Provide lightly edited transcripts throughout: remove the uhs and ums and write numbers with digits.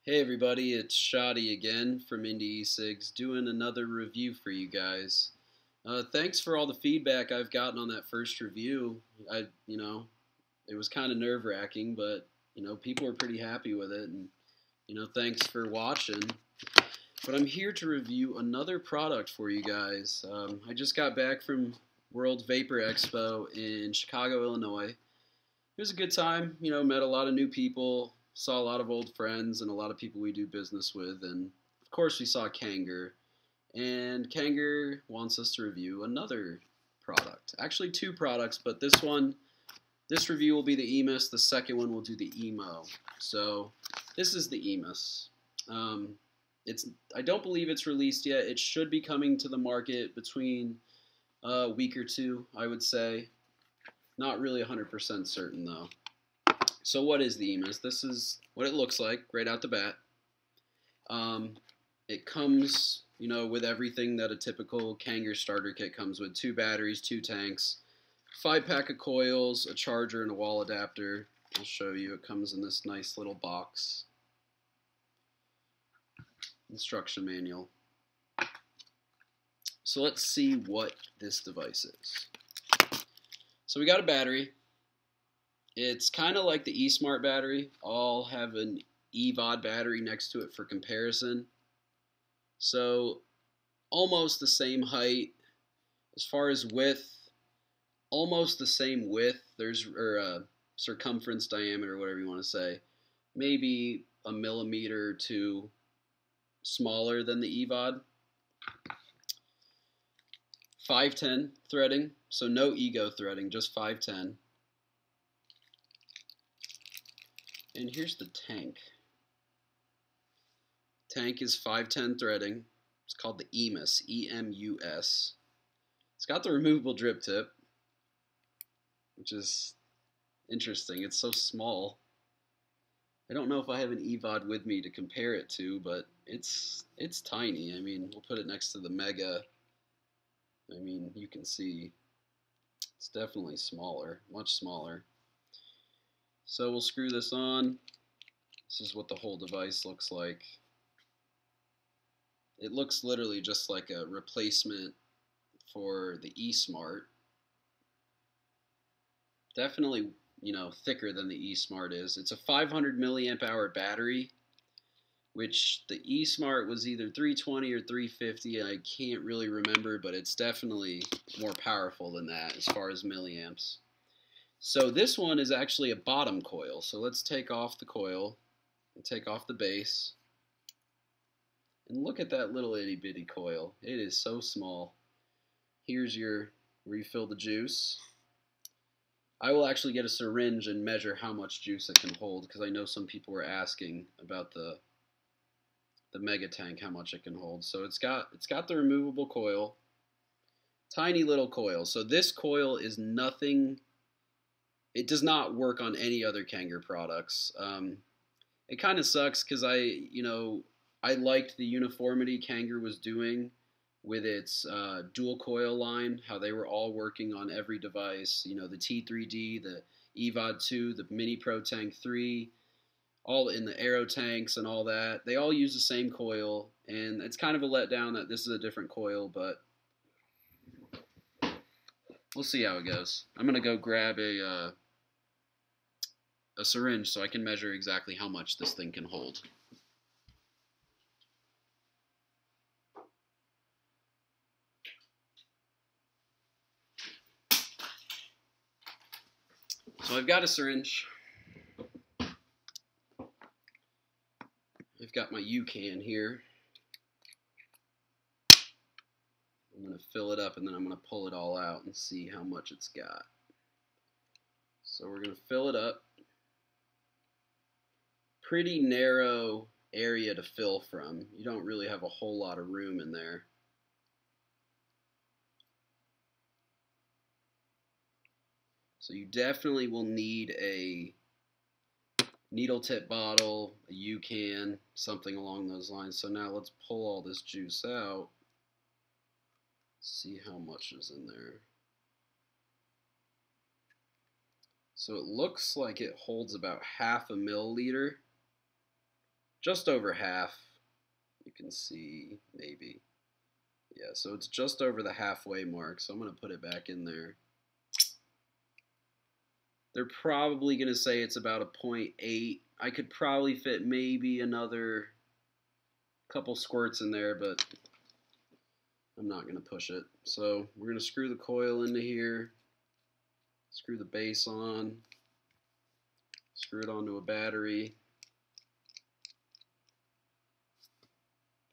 Hey everybody, it's Shadi again from Indy Cigs doing another review for you guys. Thanks for all the feedback I've gotten on that first review. It was kind of nerve-wracking, but people were pretty happy with it, and thanks for watching. But I'm here to review another product for you guys. I just got back from World Vapor Expo in Chicago, Illinois. It was a good time, met a lot of new people. Saw a lot of old friends and a lot of people we do business with, and of course we saw Kanger, and Kanger wants us to review another product. Actually two products, but this review will be the EMUS, the second one will do the EMO. So this is the EMUS. I don't believe it's released yet. It should be coming to the market between a week or two, I would say. Not really 100% certain though. So what is the EMUS? This is what it looks like right out the bat. It comes, with everything that a typical Kanger starter kit comes with. 2 batteries, 2 tanks, 5-pack of coils, a charger, and a wall adapter. I'll show you. It comes in this nice little box. Instruction manual. So let's see what this device is. So we got a battery. It's kind of like the eSmart battery. I'll have an EVOD battery next to it for comparison. So almost the same height. As far as width, almost the same width. Or circumference, diameter, whatever you want to say. Maybe a millimeter or two smaller than the EVOD. 510 threading, so no ego threading, just 510. And here's the tank. Tank is 510 threading. It's called the EMUS, E-M-U-S. It's got the removable drip tip, which is interesting. It's so small. I don't know if I have an EVOD with me to compare it to, but it's tiny. I mean, we'll put it next to the Mega. I mean, you can see it's definitely smaller, much smaller. So we'll screw this on. This is what the whole device looks like. It looks literally just like a replacement for the eSmart. Definitely, thicker than the eSmart is. It's a 500 milliamp hour battery, which the eSmart was either 320 or 350. I can't really remember, but it's definitely more powerful than that as far as milliamps. So this one is actually a bottom coil. So let's take off the coil and take off the base. And look at that little itty bitty coil. It is so small. Here's your refill the juice. I will actually get a syringe and measure how much juice it can hold, because I know some people were asking about the Mega tank, how much it can hold. So it's got the removable coil. Tiny little coil. So this coil is nothing. It does not work on any other Kanger products. It kind of sucks because I liked the uniformity Kanger was doing with its dual coil line, how they were all working on every device. The T3D, the EVOD 2, the Mini Pro Tank 3, all in the Aero tanks and all that. They all use the same coil, and it's kind of a letdown that this is a different coil, but we'll see how it goes. I'm going to go grab a syringe so I can measure exactly how much this thing can hold. So I've got a syringe. I've got my U-can here. I'm going to fill it up and then I'm going to pull it all out and see how much it's got. So we're going to fill it up. Pretty narrow area to fill from. You don't really have a whole lot of room in there. So you definitely will need a needle tip bottle, a U-can, something along those lines. So now let's pull all this juice out. See how much is in there. So it looks like it holds about half a milliliter. just over half. You can see, maybe. Yeah, so it's just over the halfway mark, so I'm going to put it back in there. They're probably going to say it's about a 0.8. I could probably fit maybe another couple squirts in there, but I'm not going to push it. So we're going to screw the coil into here, screw the base on, screw it onto a battery.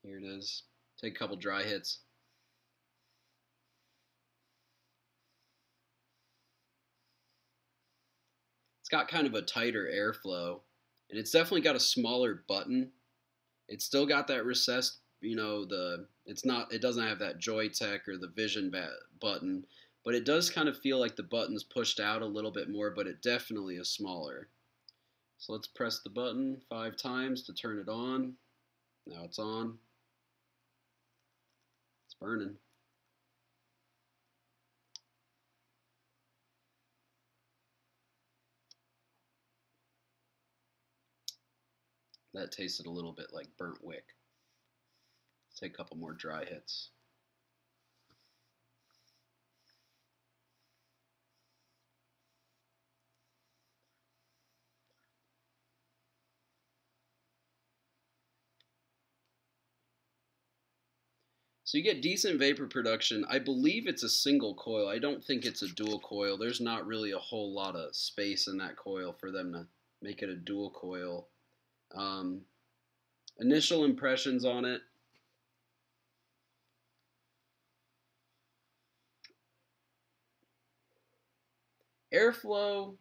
Here it is. Take a couple dry hits. It's got kind of a tighter airflow, and it's definitely got a smaller button. It's still got that recessed, you know, it doesn't have that Joytech or the Vision button, but it does kind of feel like the button's pushed out a little bit more, but it definitely is smaller. So let's press the button 5 times to turn it on. Now it's on. It's burning. That tasted a little bit like burnt wick. Let's take a couple more dry hits. So you get decent vapor production. I believe it's a single coil. I don't think it's a dual coil. There's not really a whole lot of space in that coil for them to make it a dual coil. Initial impressions on it. Airflow,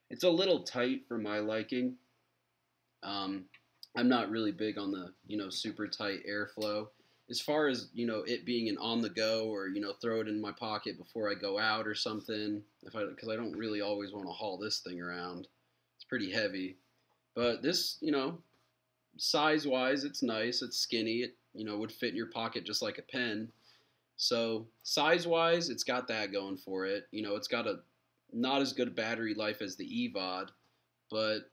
it's a little tight for my liking. I'm not really big on the, super tight airflow. As far as, it being an on the go or, throw it in my pocket before I go out or something, because I don't really always want to haul this thing around. It's pretty heavy. But this, size-wise, it's nice. It's skinny. It, would fit in your pocket just like a pen. So size-wise, it's got that going for it. It's got a not as good battery life as the EVOD, but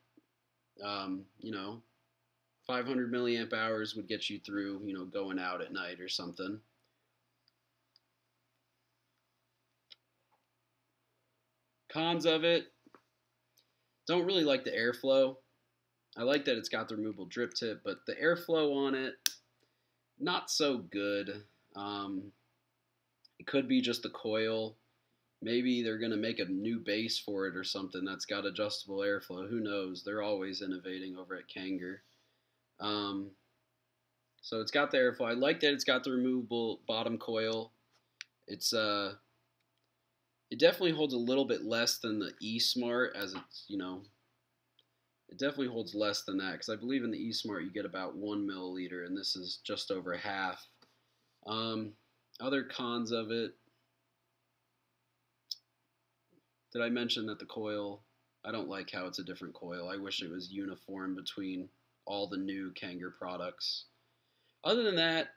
500 milliamp hours would get you through, going out at night or something. Cons of it, don't really like the airflow. I like that it's got the removable drip tip, but the airflow on it, not so good. It could be just the coil. Maybe they're going to make a new base for it or something that's got adjustable airflow. Who knows? They're always innovating over at Kanger. So it's got the airflow. I like that it's got the removable bottom coil. It's it definitely holds a little bit less than the eSmart, as it's, it definitely holds less than that, because I believe in the eSmart you get about 1 milliliter, and this is just over half. Other cons of it, did I mention that the coil, I don't like how it's a different coil. I wish it was uniform between all the new Kanger products. Other than that,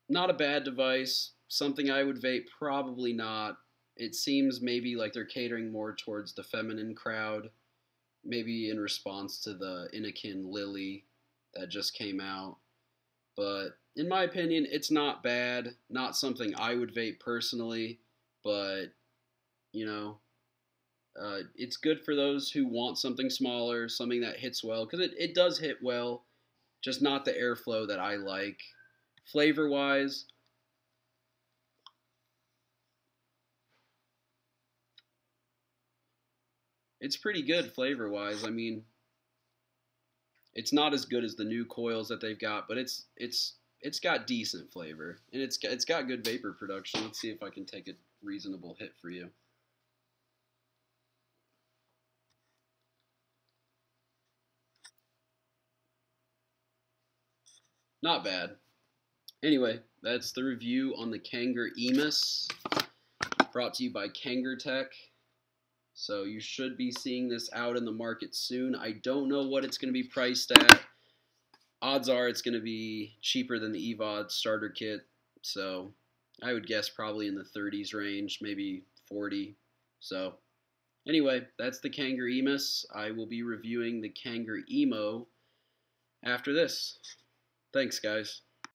not a bad device. Something I would vape, probably not. It seems maybe like they're catering more towards the feminine crowd, maybe in response to the Inakin Lily that just came out. But in my opinion, it's not bad. Not something I would vape personally, but, it's good for those who want something smaller, something that hits well, because it does hit well, just not the airflow that I like. Flavor-wise, it's pretty good flavor-wise. I mean, it's not as good as the new coils that they've got, but it's got decent flavor, and it's got good vapor production. Let's see if I can take a reasonable hit for you. Not bad. Anyway, that's the review on the Kangertech EMUS, brought to you by Kangertech. So you should be seeing this out in the market soon. I don't know what it's going to be priced at. Odds are it's going to be cheaper than the EVOD starter kit. So I would guess probably in the 30s range, maybe 40. So Anyway, that's the Kangertech EMUS. I will be reviewing the Kangertech EMO after this. Thanks, guys.